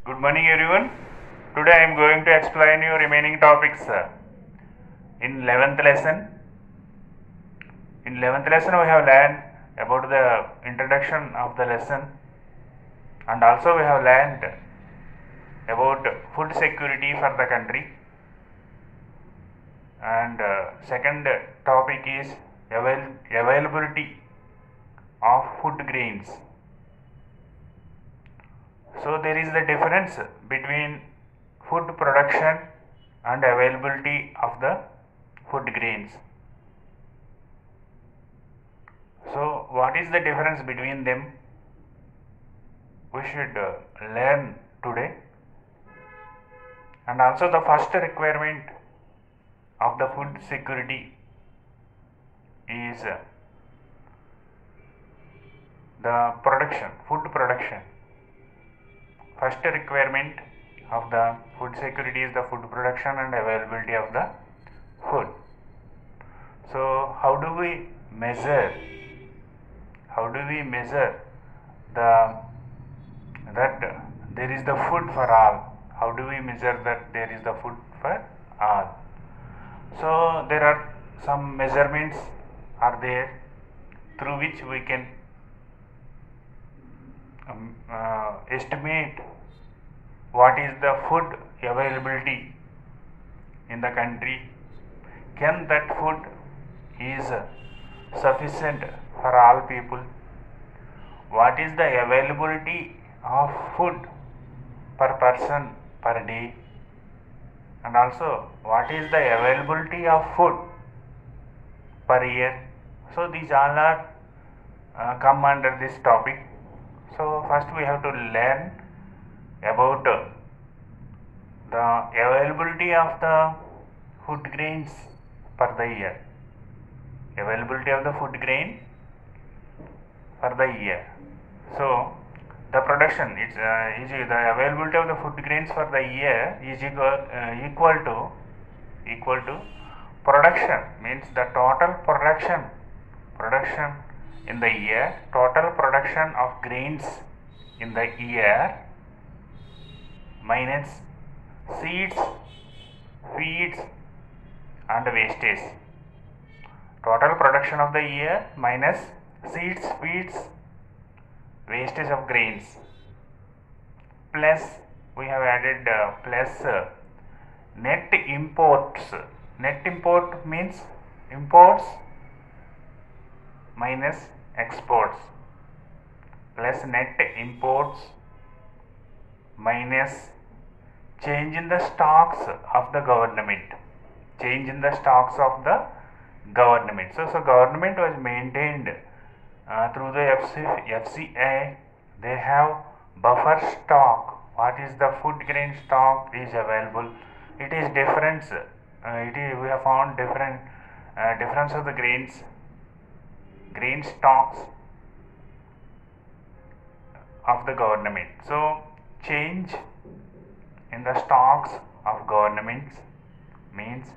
Good morning, everyone. Today I am going to explain you remaining topics in 11th lesson. In 11th lesson, we have learned about the introduction of the lesson, and also we have learned about food security for the country. And second topic is availability of food grains. So there is the difference between food production and availability of the food grains. So what is the difference between them? We should learn today. And also the first requirement of the food security is the production, food production. First requirement of the food security is the food production and availability of the food. So how do we measure the that there is the food for all? How do we measure that there is the food for all? So there are some measurements are there through which we can estimate what is the food availability in the country. Can that food is sufficient for all people? What is the availability of food per person per day? And also what is the availability of food per year? So these all are come under this topic. So first we have to learn about the availability of the food grains per the year. Availability of the food grain for the year. So the production is the availability of the food grains for the year is equal to production, means the total production in the year, total production of grains in the year minus seeds, feeds and wastage. Total production of the year minus seeds, feeds, wastage of grains, plus we have added plus net imports. Net import means imports minus exports, plus net imports minus change in the stocks of the government. Change in the stocks of the government. So government was maintained through the FCA. They have buffer stock. What is the food grain stock is available? It is difference. We have found difference of the grain stocks of the government. So change in the stocks of governments means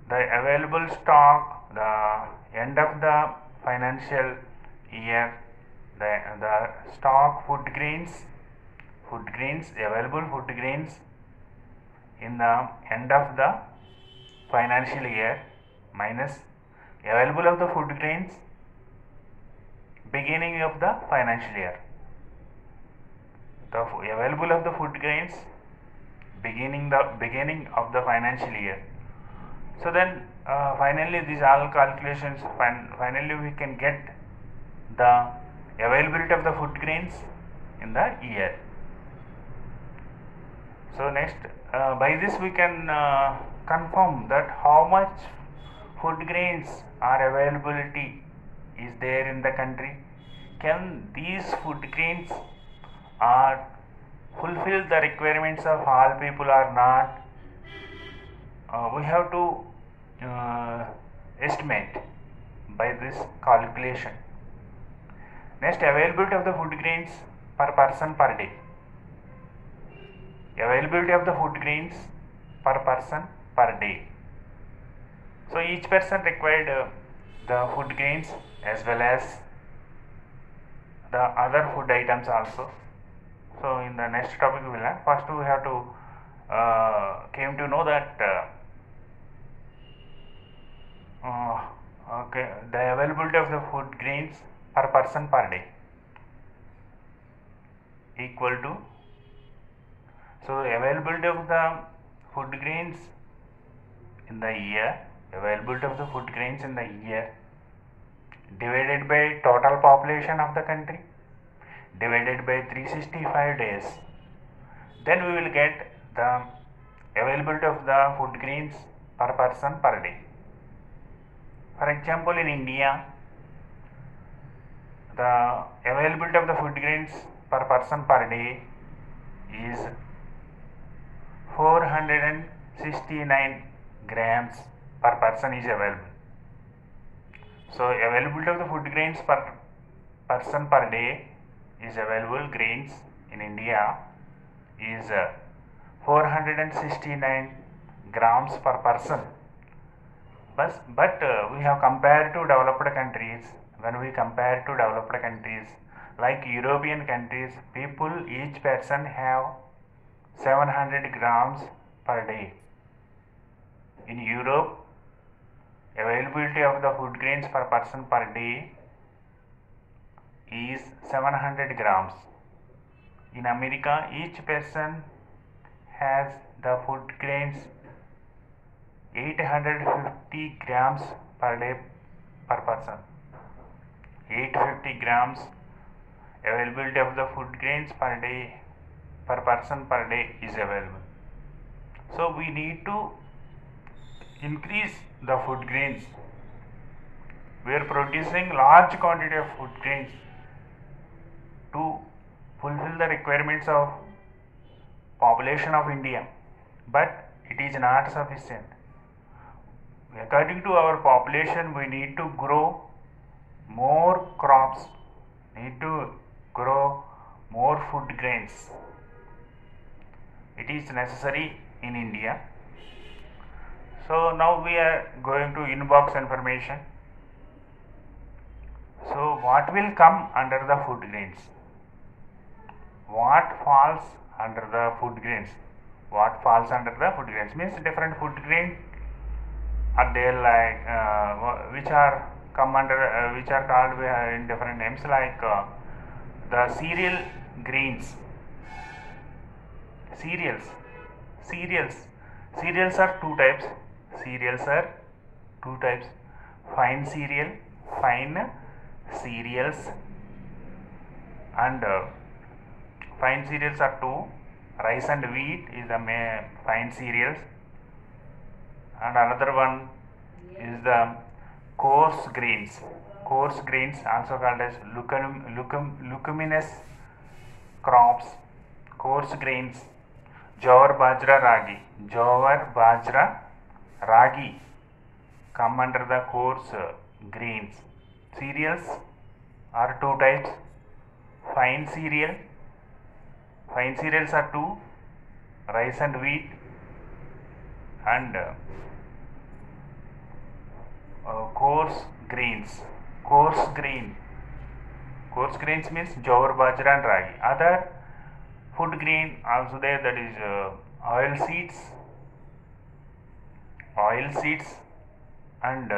the available stock, the end of the financial year, the stock available food grains in the end of the financial year minus available of the food grains beginning of the financial year. The available of the food grains beginning of the financial year. So then finally these all calculations, finally we can get the availability of the food grains in the year. So next by this we can confirm that how much food grains are availability is there in the country. Can these food grains are fulfill the requirements of all people or not? We have to estimate by this calculation. Next, availability of the food grains per person per day. Availability of the food grains per person per day. So each person required the food grains as well as the other food items also. So in the next topic we will learn. First we have to came to know that okay, the availability of the food grains per person per day equal to, so the availability of the food grains in the year, availability of the food grains in the year divided by total population of the country divided by 365 days, then we will get the availability of the food grains per person per day. For example, in India, the availability of the food grains per person per day is 469 grams per person is available. So availability of the food grains per person per day is available grains in India is 469 grams per person. But we have compared to developed countries. When we compare to developed countries like European countries, people, each person have 700 grams per day. In Europe, availability of the food grains per person per day is 700 grams. In America, each person has the food grains 850 grams per day per person. 850 grams availability of the food grains per day per person per day is available. So we need to increase the food grains. We are producing large quantity of food grains to fulfill the requirements of population of India, but it is not sufficient. According to our population, we need to grow more crops, need to grow more food grains. It is necessary in India. So now we are going to inbox information. So what will come under the food grains? What falls under the food grains? What falls under the food grains means different food grains are there, like which are come under which are called in different names, like the cereal grains. Cereals are two types. Fine cereals and fine cereals are two. Rice and wheat is the fine cereals, and another one is the coarse grains. Coarse grains, also called as leguminous crops. Coarse grains, jowar, bajra, ragi come under the coarse grains. Cereals are two types. Fine cereals are two, rice and wheat, and coarse grains. Coarse grains means jowar, bajra and ragi. Other food grain also there, that is oil seeds and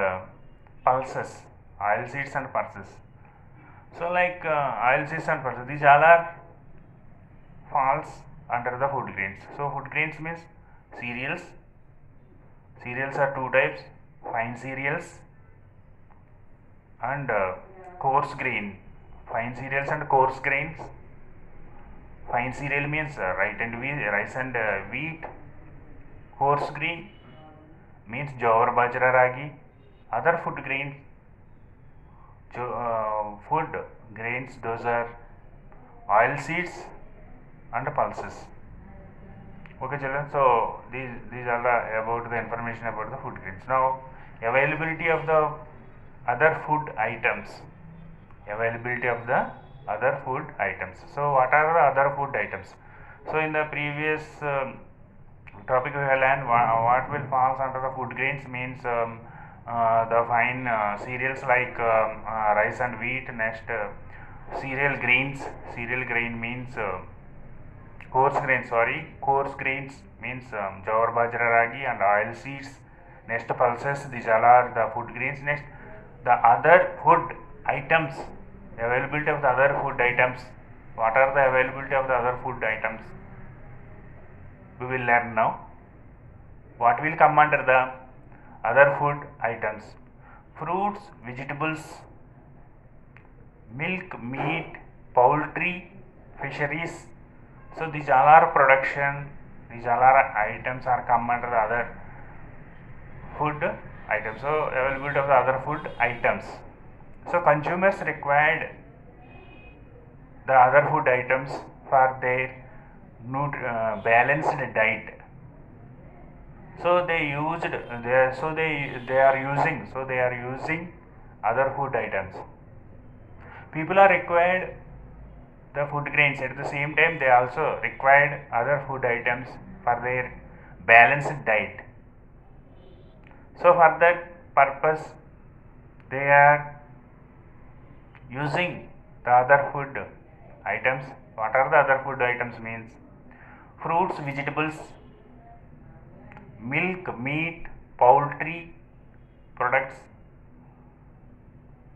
pulses. So like oil seeds and pulses, these all are falls under the food grains. So food grains means cereals are two types, fine cereals and coarse grain. Fine cereals and coarse grains. Fine cereal means rice and wheat. Coarse grain means jowar, bajra, ragi. Other food grains, those are oil seeds and pulses. Okay children, so these are about the information about the food grains. Now availability of the other food items. So what are the other food items? So in the previous topic we have learned what will falls under the food grains means the fine cereals like rice and wheat. Next cereal grain means Coarse grains means jowar, bajra, ragi and oil seeds. Next pulses, these all are the food grains. Next, the other food items, availability of the other food items. What are the availability of the other food items? We will learn now. What will come under the other food items? Fruits, vegetables, milk, meat, poultry, fisheries. So these all are production, these all are items are come under the other food items. So availability of the other food items. So consumers required the other food items for their balanced diet. So they are using other food items. People are required the food grains, at the same time they also required other food items for their balanced diet. So for that purpose they are using the other food items. What are the other food items means? Fruits, vegetables, milk, meat, poultry products,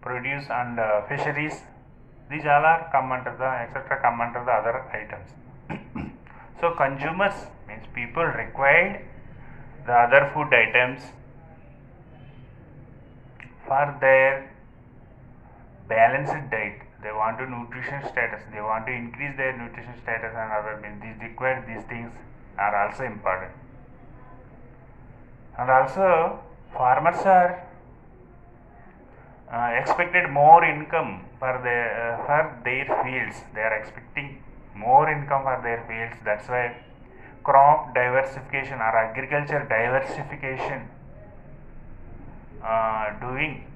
produce and fisheries. These all are come under the etc. come under the other items. So consumers means people required the other food items for their balanced diet. They want to nutrition status. They want to increase their nutrition status and other means these required these things are also important. And also farmers are expected more income for their fields. They are expecting more income for their fields. That's why crop diversification or agriculture diversification doing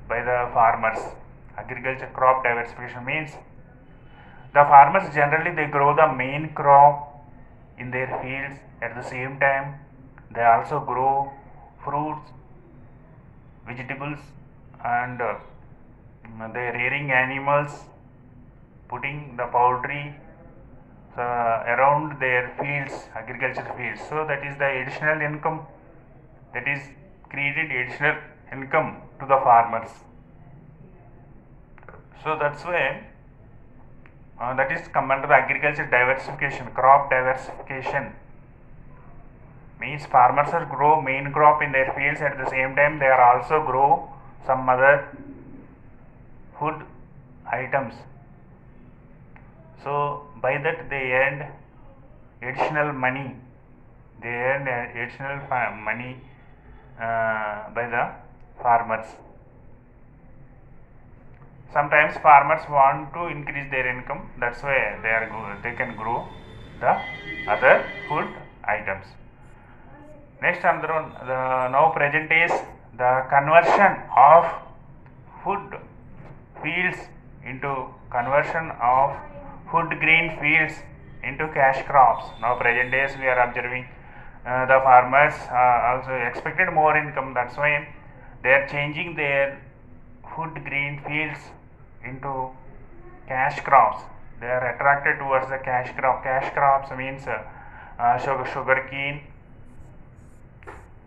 by the farmers. Agriculture crop diversification means the farmers generally they grow the main crop in their fields. At the same time they also grow fruits, vegetables and they rearing animals, putting the poultry around their fields, agriculture fields. So that is the additional income, that is created additional income to the farmers. So that's why that is come under the agriculture diversification, crop diversification. Means farmers are grow main crop in their fields, at the same time they are also grow some other food items. So by that they earn additional money. They earn additional money by the farmers. Sometimes farmers want to increase their income. That's why they can grow the other food items. Next, another one, the now present is the conversion of food fields into food grain fields into cash crops. Now present days we are observing the farmers also expected more income. That's why they are changing their food grain fields into cash crops. They are attracted towards the cash crop. Cash crops means sugarcane,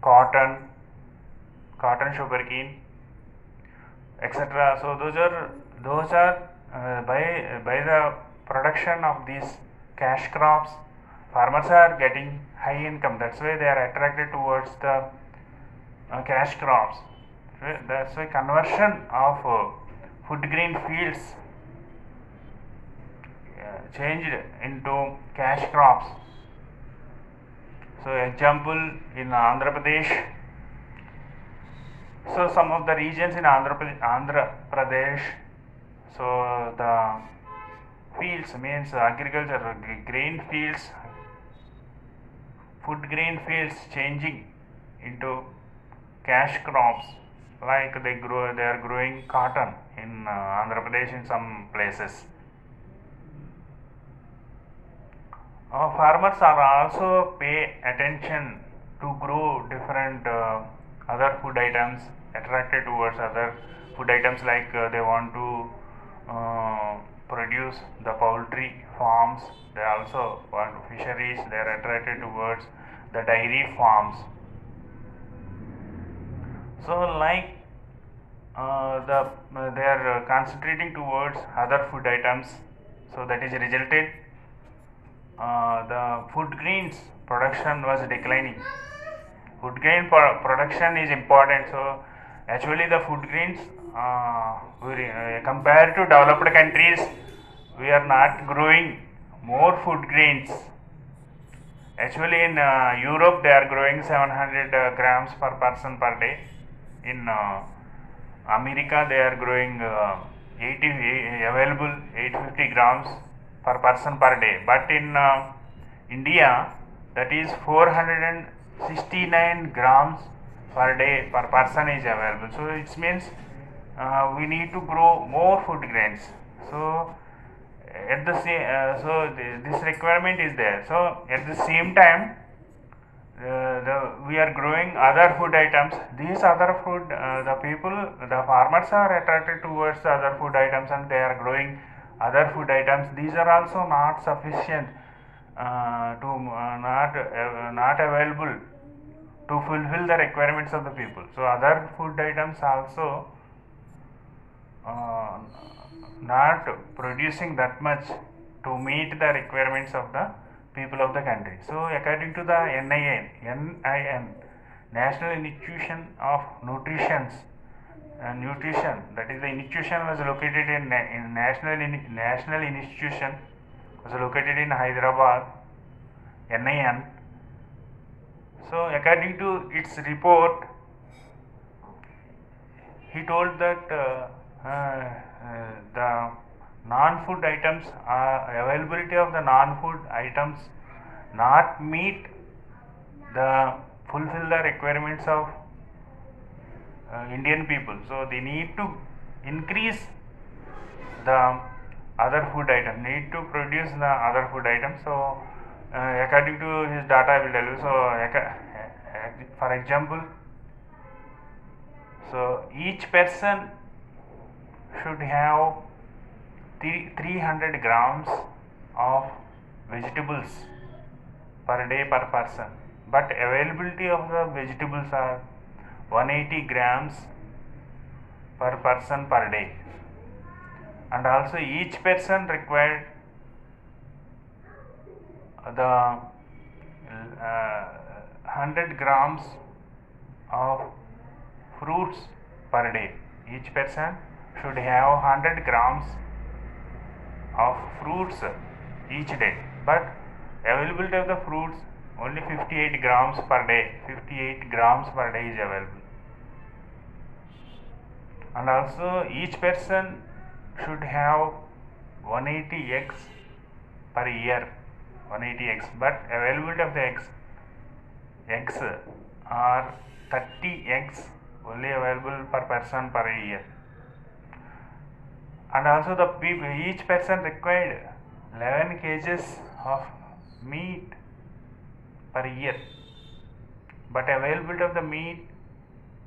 cotton, sugarcane, etc. So those are by the production of these cash crops, farmers are getting high income. That's why they are attracted towards the cash crops. That's why conversion of food grain fields changed into cash crops. So example in Andhra Pradesh. So some of the regions in Andhra Pradesh, so the fields means agriculture grain fields, food grain fields changing into cash crops. Like they are growing cotton in Andhra Pradesh in some places. Farmers are also pay attention to grow different other food items, attracted towards other food items, like they want to produce the poultry farms. They also want fisheries. They are attracted towards the dairy farms. So like they are concentrating towards other food items. So that is resulted the food grains production was declining. Food grain production is important. So actually the food grains compared to developed countries, we are not growing more food grains. Actually in Europe they are growing 700 grams per person per day. In America they are growing 80 available 850 grams per person per day. But in India that is 469 grams per day per person is available. So it means we need to grow more food grains. So at the same this requirement is there. So at the same time we are growing other food items. These other food the farmers are attracted towards the other food items and they are growing other food items. These are also not sufficient not available to fulfill the requirements of the people. So other food items also not producing that much to meet the requirements of the people of the country. So according to the NIN, National Institution of Nutrition, that is the institution was located in National Institution was located in Hyderabad, NIN. So according to its report, he told that the non-food items availability of the non-food items not meet the fulfill the requirements of Indian people. So they need to increase the other food items, need to produce the other food items. So according to his data I will tell you. So for example, so each person should have 300 grams of vegetables per day per person, but availability of the vegetables are 180 grams per person per day, and also each person required the 100 grams of fruits per day. Each person should have 100 grams of fruits each day, but availability of the fruits only 58 grams per day. 58 grams per day is available. And also each person should have 180 eggs per year, 180 eggs, but availability of the eggs are 30 eggs only available per person per year. And also each person required 11 kgs of meat per year, but availability of the meat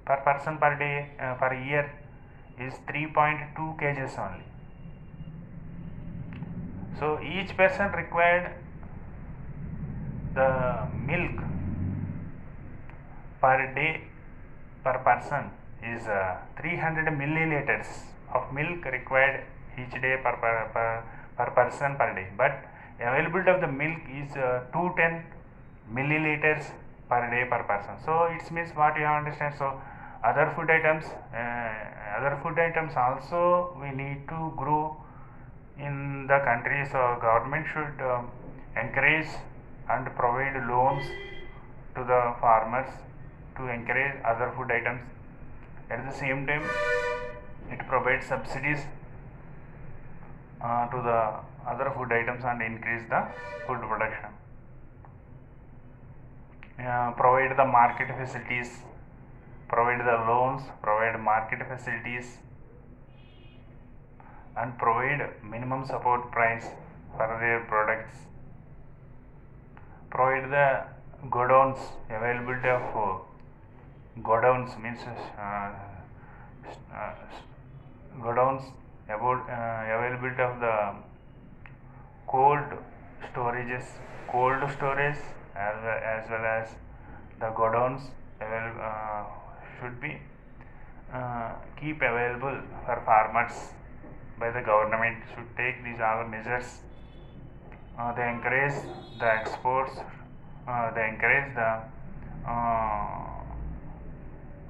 per person per day per year is 3.2 kgs only. So each person required the milk per day per person is 300 milliliters of milk required each day per person per day, but availability of the milk is 210 milliliters per day per person. So it means what you have understand. So other food items also we need to grow in the country. So government should encourage and provide loans to the farmers to encourage other food items. At the same time it provides subsidies to the other food items and increase the food production. Provide the market facilities, provide the loans, provide market facilities, and provide minimum support price for their products. Provide the godowns, availability of godowns means godowns about availability of the cold storages, cold storage as well as the godowns should be keep available for farmers by the government. Should take these all measures. They encourage the exports. They encourage the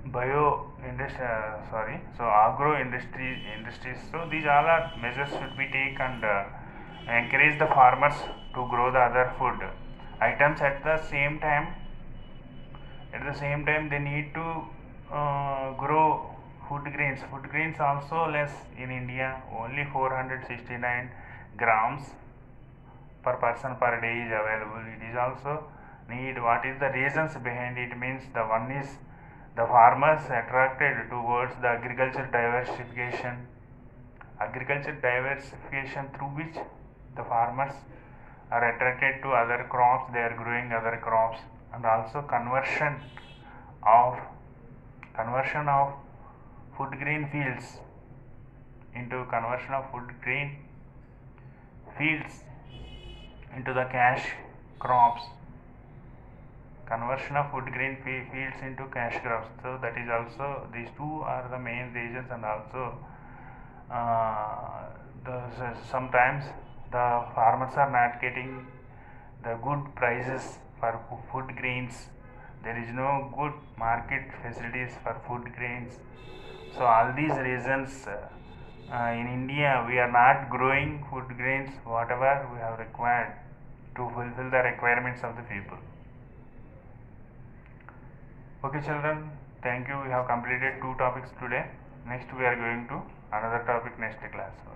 bio industry. So agro industries. So these all are measures should be taken and encourage the farmers to grow the other food items at the same time. At the same time, they need to grow food grains. Food grains also less in India. Only 469 grams per person per day is available. It is also need. What is the reasons behind it? Means the one is the farmers attracted towards the agriculture diversification. Agriculture diversification through which the farmers are attracted to other crops. They are growing other crops, and also of conversion of food grain fields into conversion of food grain fields into the cash crops, conversion of food grain fields into cash crops. So that is also, these two are the main reasons. And also sometimes the farmers are not getting the good prices for food grains. There is no good market facilities for food grains. So all these reasons, in India we are not growing food grains whatever we have required to fulfill the requirements of the people. Okay children, thank you. We have completed 2 topics today. Next we are going to another topic next class. Okay.